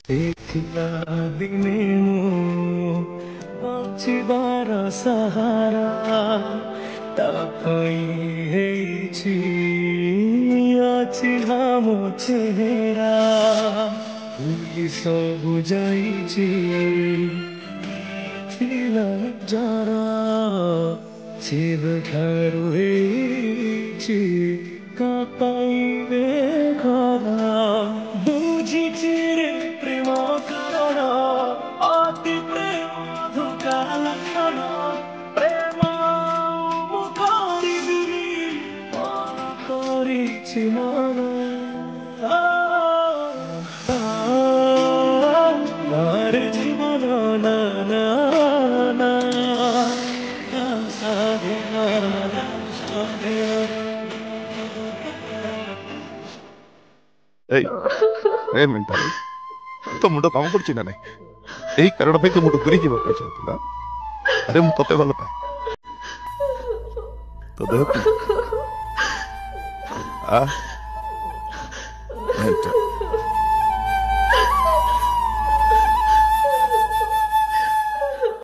ଦେଖିଲା ଦିନେ ମୁଁ ବଞ୍ଚିବାର ସାହାରା ତା ପାଇଁ ହେଇଛି ଅଚିହ୍ନା ମୋ ଚେହେରା ଭୁଲି ସବୁ ଯାଇଛି ଥିଲା ଜରା ସେବେଠାରୁ ହେଇଛି କାପାଇବେ ଖରା ବୁଝିଛି ରେ ପ୍ରେମ କାରଣ ଅତୀତେ ମଧୁକାଳ ପ୍ରେମ ମୁଁ କରିବିନି ମନ କରିଛି ମନ ନାରେ ଜୀବନ ନା ନା ନା ଏଇ ଏ ମିଣ୍ଟା ତୋ ମୁଣ୍ଡ କାମ କରୁଛି ନା ନାଇଁ? ଏଇ କାରଣ ପାଇଁ ତୋ ମୁଣ୍ଡ ଦୂରି ଯିବା ପାଇଁ ଚାହୁଁଥିଲା। ଆରେ ମୁଁ ତତେ ଭଲ ପାଏ। ତୋ ଦେହ ଆ